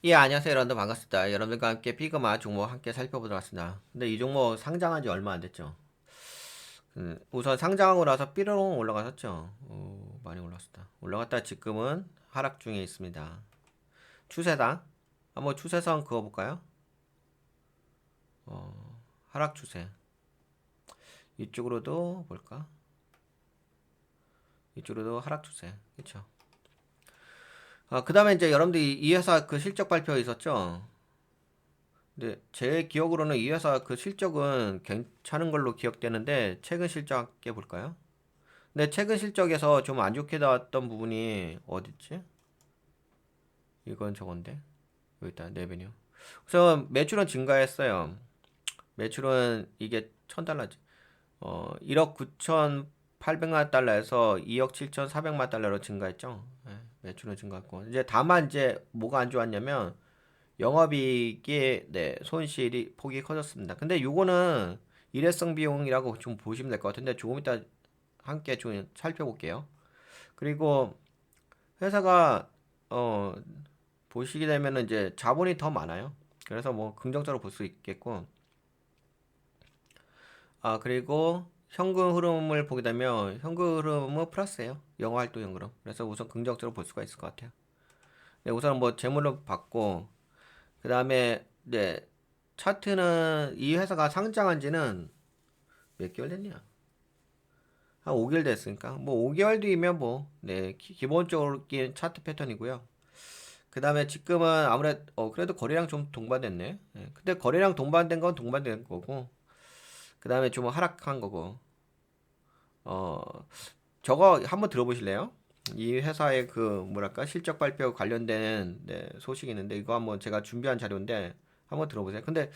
예, 안녕하세요. 여러분들 반갑습니다. 여러분들과 함께 피그마 종목 함께 살펴보도록 하겠습니다. 근데 이 종목 상장한 지 얼마 안 됐죠. 우선 상장하고 나서 삐로롱 올라갔었죠. 많이 올랐습니다. 올라갔다 지금은 하락 중에 있습니다. 추세다. 한번 추세선 그어볼까요? 하락 추세. 이쪽으로도 볼까? 이쪽으로도 하락 추세. 그쵸? 그 다음에 이제 여러분들이 이 회사 그 실적 발표 있었죠? 근데 제 기억으로는 이 회사 그 실적은 괜찮은 걸로 기억되는데 최근 실적 함께 볼까요? 근데 최근 실적에서 좀 안 좋게 나왔던 부분이 어딨지? 이건 저건데 여기 있다. 레베뉴. 우선 매출은 증가했어요. 매출은 이게 1000달러지. 1억 9,800만 달러에서 2억 7,400만 달러로 증가했죠. 매출은 증가했고 이제 다만 이제 뭐가 안 좋았냐면 영업이익의 손실이 폭이 커졌습니다. 근데 요거는 일회성 비용이라고 좀 보시면 될 것 같은데 조금 이따 함께 좀 살펴볼게요. 그리고 회사가 보시게 되면은 이제 자본이 더 많아요. 그래서 뭐 긍정적으로 볼 수 있겠고, 그리고 현금 흐름을 보게 되면 현금 흐름은 플러스예요. 영업활동 현금. 그래서 우선 긍정적으로 볼 수가 있을 것 같아요. 네, 우선 뭐 재물로 받고 그 다음에 네, 차트는 이 회사가 상장한 지는 몇 개월 됐냐? 한 5개월 됐으니까 뭐 5개월 뒤면 뭐 네, 기본적으로 차트 패턴이고요. 그 다음에 지금은 아무래도 그래도 거래량 좀 동반됐네. 네, 근데 거래량 동반된 건 동반된 거고 그 다음에 좀 하락한 거고 어 저거 한번 들어보실래요? 이 회사의 그 뭐랄까 실적 발표 관련된 네, 소식이 있는데 이거 한번 제가 준비한 자료인데 한번 들어보세요. 근데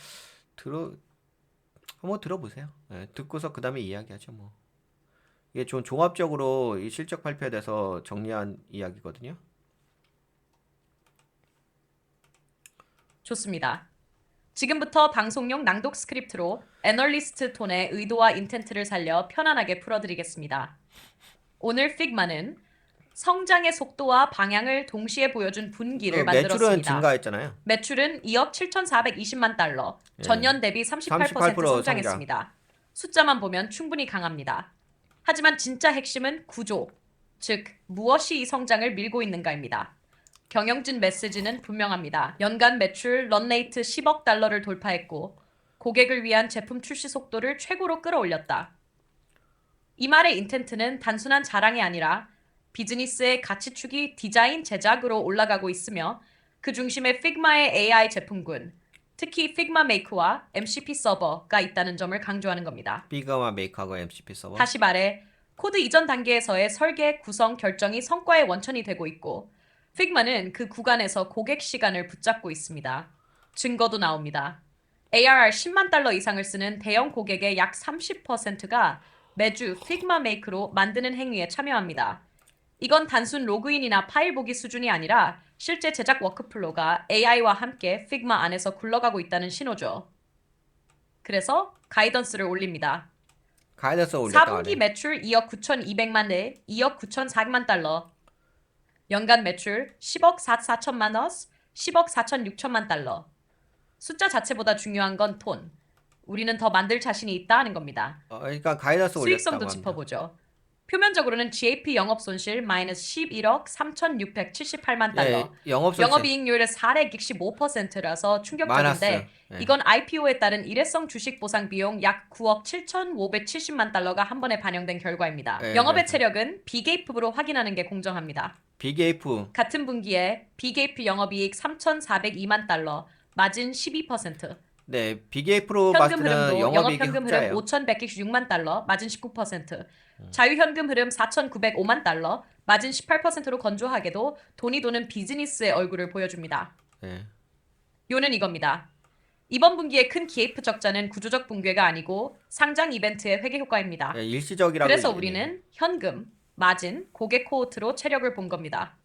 들어 한번 들어보세요. 예, 듣고서 그 다음에 이야기하죠 뭐. 이게 좀 종합적으로 이 실적 발표에 대해서 정리한 이야기거든요. 좋습니다. 지금부터 방송용 낭독 스크립트로 애널리스트 톤의 의도와 인텐트를 살려 편안하게 풀어드리겠습니다. 오늘 픽마는 성장의 속도와 방향을 동시에 보여준 그 분기를 매출은 만들었습니다. 증가했잖아요. 매출은 2억 7,420만 달러, 예, 전년 대비 38% 38% 성장. 성장했습니다. 숫자만 보면 충분히 강합니다. 하지만 진짜 핵심은 구조, 즉 무엇이 이 성장을 밀고 있는가입니다. 경영진 메시지는 분명합니다. 연간 매출 런레이트 10억 달러를 돌파했고 고객을 위한 제품 출시 속도를 최고로 끌어올렸다. 이 말의 인텐트는 단순한 자랑이 아니라 비즈니스의 가치축이 디자인 제작으로 올라가고 있으며 그 중심에 픽마의 AI 제품군, 특히 픽마 메이크와 MCP 서버가 있다는 점을 강조하는 겁니다. 피그마 메이커하고 MCP 서버. 다시 말해, 코드 이전 단계에서의 설계, 구성, 결정이 성과의 원천이 되고 있고, 픽마는 그 구간에서 고객 시간을 붙잡고 있습니다. 증거도 나옵니다. ARR 10만 달러 이상을 쓰는 대형 고객의 약 30%가 매주 픽마 메이크로 만드는 행위에 참여합니다. 이건 단순 로그인이나 파일 보기 수준이 아니라 실제 제작 워크플로우가 AI와 함께 픽마 안에서 굴러가고 있다는 신호죠. 그래서 가이던스를 올립니다. 가이던스 올렸다 4분기 그래. 매출 2억 9,200만 대, 2억 9,400만 달러. 연간 매출 10억 4천만 원, 10억 4천 6천만 달러. 숫자 자체보다 중요한 건 톤. 우리는 더 만들 자신이 있다 하는 겁니다. 그러니까 가이던스 수익성도 올렸다고 합니다. 짚어보죠. 표면적으로는 GAP 영업손실 마이너스 11억 3,678만 달러. 예, 영업손실 영업이익률은 465%라서 마이너스. 충격적인데 예, 이건 IPO에 따른 일회성 주식 보상 비용 약 9억 7,570만 달러가 한 번에 반영된 결과입니다. 예, 영업의 그래서 체력은 비게이프로 확인하는 게 공정합니다. 비게이프. 같은 분기에 비게이프 영업이익 3,402만 달러, 마진 12%. 네, 비게이프로 봤을 현금 때는 흐름도 영업 영업이익이 현금 흐름 흑자예요. 5,106만 달러, 마진 19%. 자유 현금 흐름 4,905만 달러, 마진 18%로 건조하게도 돈이 도는 비즈니스의 얼굴을 보여줍니다. 예. 요는 이겁니다. 이번 분기의 큰 기회프 적자는 구조적 붕괴가 아니고 상장 이벤트의 회계 효과입니다. 예, 일시적이라고 그래서 얘기해요. 우리는 현금, 마진, 고객 코호트로 체력을 본 겁니다.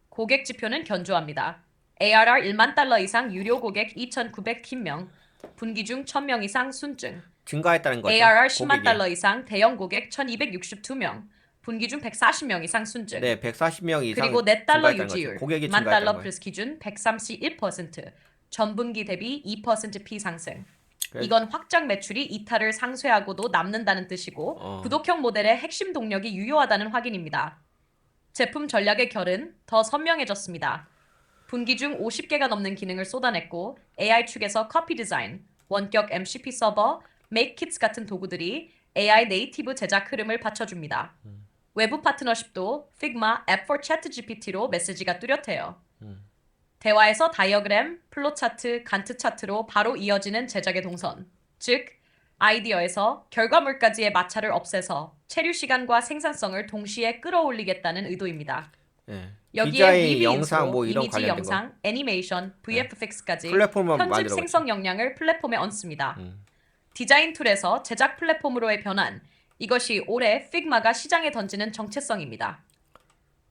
고객 지표는 견조합니다. ARR 1만 달러 이상 유료 고객 2,900명, 분기 중 1000명 이상 순증. 증가했다는 거죠. ARR 10만 고객이. 달러 이상 대형 고객 1262명. 분기 중 140명 이상 순증. 네, 140명 이상 그리고 넷 달러 증가했다는 거죠. 유지율 고객이 만 증가했다는 달러 거예요. 플러스 기준 131%. 전분기 대비 2% 피상승. 그래서- 이건 확장 매출이 이탈을 상쇄하고도 남는다는 뜻이고 구독형 모델의 핵심 동력이 유효하다는 확인입니다. 제품 전략의 결은 더 선명해졌습니다. 분기 중 50개가 넘는 기능을 쏟아냈고 AI 축에서 커피 디자인, 원격 MCP 서버, 메이키츠 같은 도구들이 AI 네이티브 제작 흐름을 받쳐줍니다. 외부 파트너십도 Figma, App for ChatGPT로 메시지가 뚜렷해요. 대화에서 다이어그램, 플로 차트, 간트 차트로 바로 이어지는 제작의 동선. 즉, 아이디어에서 결과물까지의 마찰을 없애서 체류 시간과 생산성을 동시에 끌어올리겠다는 의도입니다. 예. 여기에 디자인, 위비 영상 인스로 뭐 이런 이미지, 관련된 거. 영상, 애니메이션, VFX까지 플랫폼만 편집 만들어봤죠. 생성 역량을 플랫폼에 얹습니다. 디자인 툴에서 제작 플랫폼으로의 변환. 이것이 올해 픽마가 시장에 던지는 정체성입니다.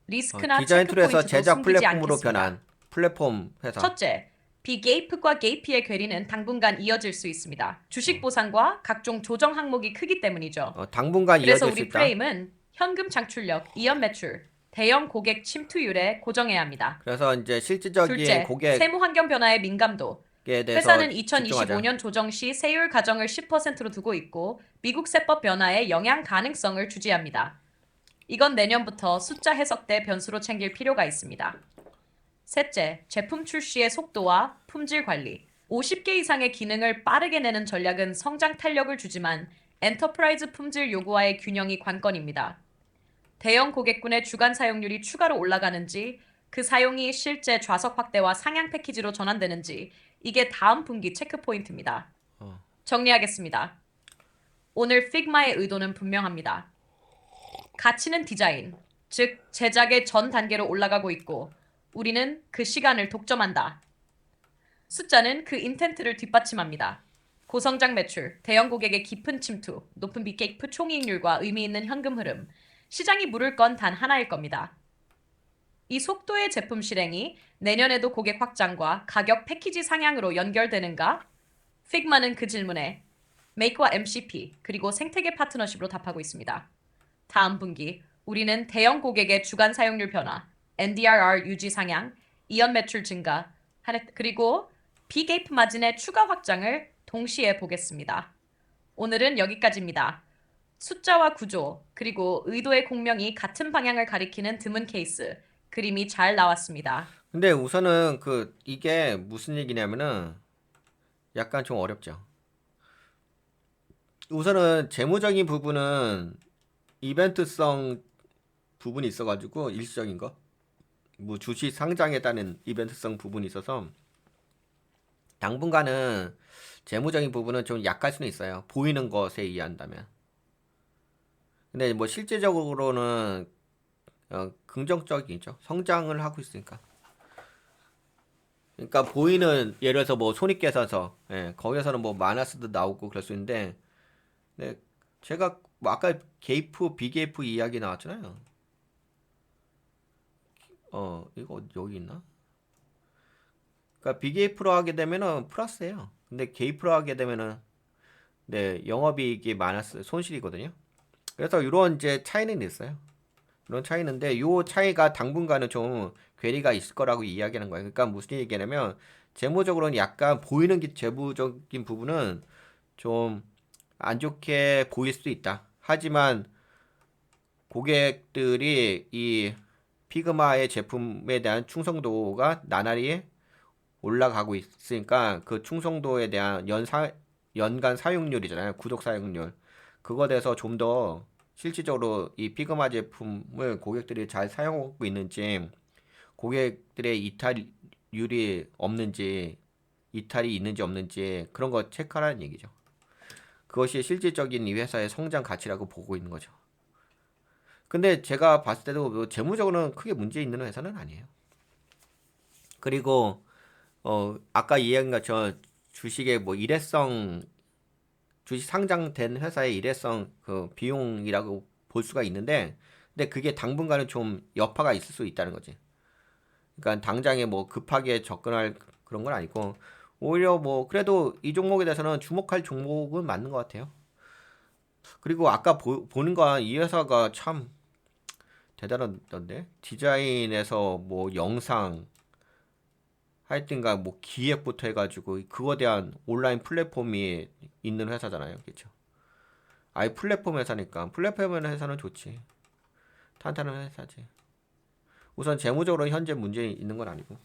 리스크나 디자인 툴에서 체크포인트도 제작 숨기지 플랫폼으로 않겠습니다. 변한 플랫폼 회사. 첫째, 비게이프과 게이피의 괴리는 당분간 이어질 수 있습니다. 주식 보상과 각종 조정 항목이 크기 때문이죠. 당분간 그래서 이어질 수 우리 있다. 프레임은 현금 장출력, 이연 매출, 대형 고객 침투율에 고정해야 합니다. 그래서 이제 실질적인 둘째, 고객에 세무 환경 변화의 민감도. 대해서 회사는 집중하자. 2025년 조정 시 세율 가정을 10%로 두고 있고 미국 세법 변화에 영향 가능성을 주지합니다. 이건 내년부터 숫자 해석대 변수로 챙길 필요가 있습니다. 셋째, 제품 출시의 속도와 품질 관리. 50개 이상의 기능을 빠르게 내는 전략은 성장 탄력을 주지만 엔터프라이즈 품질 요구와의 균형이 관건입니다. 대형 고객군의 주간 사용률이 추가로 올라가는지, 그 사용이 실제 좌석 확대와 상향 패키지로 전환되는지, 이게 다음 분기 체크포인트입니다. 정리하겠습니다. 오늘 픽마의 의도는 분명합니다. 가치는 디자인, 즉 제작의 전 단계로 올라가고 있고 우리는 그 시간을 독점한다. 숫자는 그 인텐트를 뒷받침합니다. 고성장 매출, 대형 고객의 깊은 침투, 높은 빅게이프 총이익률과 의미 있는 현금 흐름, 시장이 물을 건 단 하나일 겁니다. 이 속도의 제품 실행이 내년에도 고객 확장과 가격 패키지 상향으로 연결되는가? 픽마는 그 질문에 메이크와 MCP 그리고 생태계 파트너십으로 답하고 있습니다. 다음 분기 우리는 대형 고객의 주간 사용률 변화, NDRR 유지 상향, 이연 매출 증가, 그리고 비게이프 마진의 추가 확장을 동시에 보겠습니다. 오늘은 여기까지입니다. 숫자와 구조, 그리고 의도의 공명이 같은 방향을 가리키는 드문 케이스, 그림이 잘 나왔습니다. 근데 우선은 이게 무슨 얘기냐면은 약간 좀 어렵죠. 우선은 재무적인 부분은 이벤트성 부분이 있어가지고 일시적인 거, 뭐 주식 상장에 따른 이벤트성 부분이 있어서 당분간은 재무적인 부분은 좀 약할 수는 있어요. 보이는 것에 의한다면. 근데 뭐 실제적으로는 긍정적이죠. 성장을 하고 있으니까. 그러니까 보이는 예를 들어서 뭐 손익계산서, 거기에서는 뭐 마이너스도 나오고 그럴 수 있는데, 네, 제가 뭐 아까 게이프, 비게이프 이야기 나왔잖아요. 이거 여기 있나? 그러니까 비게이프로 하게 되면은 플러스예요. 근데 게이프로 하게 되면은 네, 영업이익이 마이너스 손실이거든요. 그래서 이런 이제 차이는 있어요. 이런 차이는데 요 차이가 당분간은 좀 괴리가 있을 거라고 이야기하는 거예요. 그러니까 무슨 얘기냐면 재무적으로는 약간 보이는 재무적인 부분은 좀 안 좋게 보일 수도 있다. 하지만 고객들이 이 피그마의 제품에 대한 충성도가 나날이 올라가고 있으니까 그 충성도에 대한 연간 사용률이잖아요. 구독 사용률. 그거에 대해서 좀 더 실질적으로 이 피그마 제품을 고객들이 잘 사용하고 있는지, 고객들의 이탈률이 없는지, 이탈이 있는지 없는지 그런 거 체크하라는 얘기죠. 그것이 실질적인 이 회사의 성장 가치라고 보고 있는 거죠. 근데 제가 봤을 때도 뭐 재무적으로는 크게 문제 있는 회사는 아니에요. 그리고 아까 이야기한 것처럼 주식의 뭐 일회성, 주식 상장된 회사의 일회성 그 비용이라고 볼 수가 있는데, 근데 그게 당분간은 좀 여파가 있을 수 있다는 거지. 그러니까 당장에 뭐 급하게 접근할 그런 건 아니고, 오히려 뭐 그래도 이 종목에 대해서는 주목할 종목은 맞는 것 같아요. 그리고 아까 보는 거 이 회사가 참 대단하던데 디자인에서 뭐 영상 하여튼가 뭐 기획부터 해가지고 그거 대한 온라인 플랫폼이 있는 회사잖아요, 그렇죠? 아예 플랫폼 회사니까 플랫폼 회사는 좋지. 탄탄한 회사지. 우선 재무적으로 현재 문제 있는 건 아니고.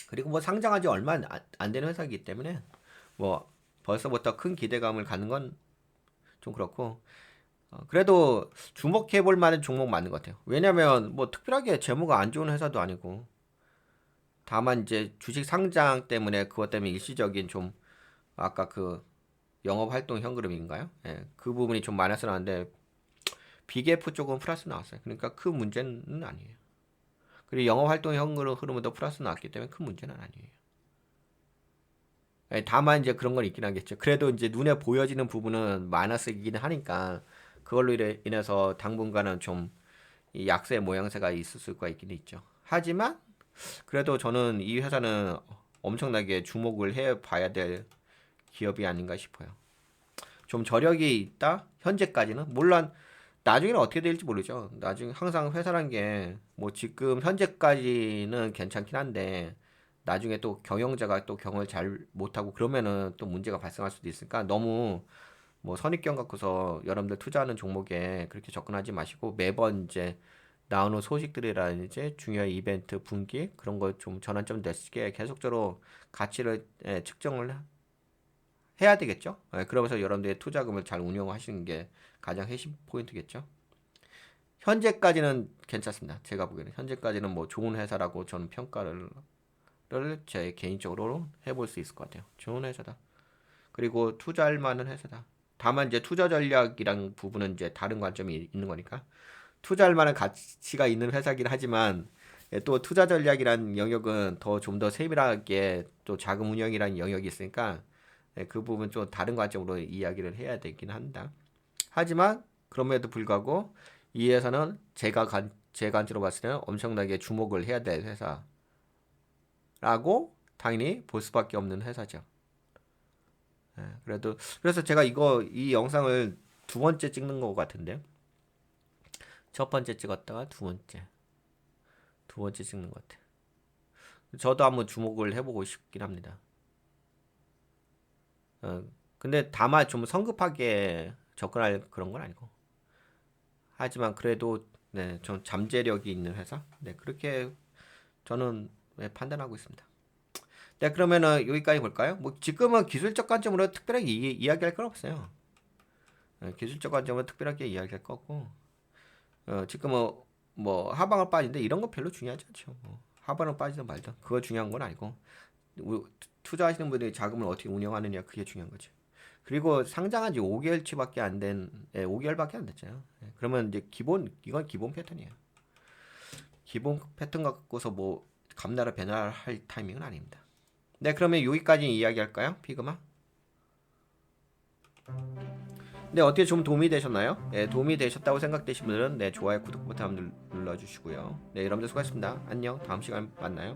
그리고 뭐 상장한 지 얼마 안 되는 회사이기 때문에 뭐 벌써부터 큰 기대감을 갖는 건 좀 그렇고 그래도 주목해 볼 만한 종목 맞는 것 같아요. 왜냐면 뭐 특별하게 재무가 안 좋은 회사도 아니고 다만 이제 주식 상장 때문에 그것 때문에 일시적인 좀 아까 그 영업 활동 현금흐름인가요? 예, 그 부분이 좀 마이너스 나는데 BGF 쪽은 플러스 나왔어요. 그러니까 큰 문제는 아니에요. 그리고 영업 활동 현금 흐름은 더 플러스 나왔기 때문에 큰 문제는 아니에요. 예, 다만 이제 그런 건 있긴 하겠죠. 그래도 이제 눈에 보여지는 부분은 마이너스이긴 하니까 그걸로 인해서 당분간은 좀 이 약세 모양새가 있을 수가 있긴 있죠. 하지만 그래도 저는 이 회사는 엄청나게 주목을 해 봐야 될 기업이 아닌가 싶어요. 좀 저력이 있다? 현재까지는 물론 나중에는 어떻게 될지 모르죠. 나중에 항상 회사란 게 뭐 지금 현재까지는 괜찮긴 한데 나중에 또 경영자가 또 경영을 잘 못하고 그러면은 또 문제가 발생할 수도 있으니까 너무 뭐 선입견 갖고서 여러분들 투자하는 종목에 그렇게 접근하지 마시고 매번 이제 나오는 소식들이라든지 중요한 이벤트 분기 그런 거 좀 전환점 되시게 계속적으로 가치를 측정을 해야 되겠죠. 그러면서 여러분들의 투자금을 잘 운영하시는 게 가장 핵심 포인트겠죠. 현재까지는 괜찮습니다. 제가 보기에는 현재까지는 뭐 좋은 회사라고 저는 평가를 제 개인적으로 해볼 수 있을 것 같아요. 좋은 회사다. 그리고 투자할 만한 회사다. 다만 이제 투자 전략이랑 부분은 이제 다른 관점이 있는 거니까 투자할 만한 가치가 있는 회사긴 하지만 또 투자 전략이란 영역은 더 좀 더 세밀하게 또 자금 운영이라는 영역이 있으니까 그 부분 좀 다른 관점으로 이야기를 해야 되긴 한다. 하지만 그럼에도 불구하고 이 회사는 제 관점으로 봤을 때는 엄청나게 주목을 해야 될 회사라고 당연히 볼 수밖에 없는 회사죠. 그래서 제가 이 영상을 두 번째 찍는 것 같은데 첫 번째 찍었다가 두 번째 찍는 것 같아요. 저도 한번 주목을 해보고 싶긴 합니다. 근데 다만 좀 성급하게 접근할 그런 건 아니고. 하지만 그래도 네, 좀 잠재력이 있는 회사. 네, 그렇게 저는 판단하고 있습니다. 네, 그러면은 여기까지 볼까요? 뭐 지금은 기술적 관점으로 특별하게 이야기할 건 없어요. 기술적 관점으로 특별하게 이야기할 거 없고, 지금은 뭐 하방을 빠진데 이런 거 별로 중요하지 않죠. 뭐 하방을 빠지든 말든 그거 중요한 건 아니고 투자하시는 분들이 자금을 어떻게 운영하느냐 그게 중요한 거죠. 그리고 상장한 지 5개월치밖에 안 된, 5개월밖에 안 됐잖아요. 그러면 이제 이건 기본 패턴이에요. 기본 패턴 갖고서 뭐 감나라 배나라 할 타이밍은 아닙니다. 네, 그러면 여기까지 이야기할까요? 피그마? 네, 어떻게 좀 도움이 되셨나요? 네, 도움이 되셨다고 생각되신 분들은 네, 좋아요, 구독 버튼 한번 눌러주시고요. 네, 여러분들 수고하셨습니다. 안녕, 다음 시간에 만나요.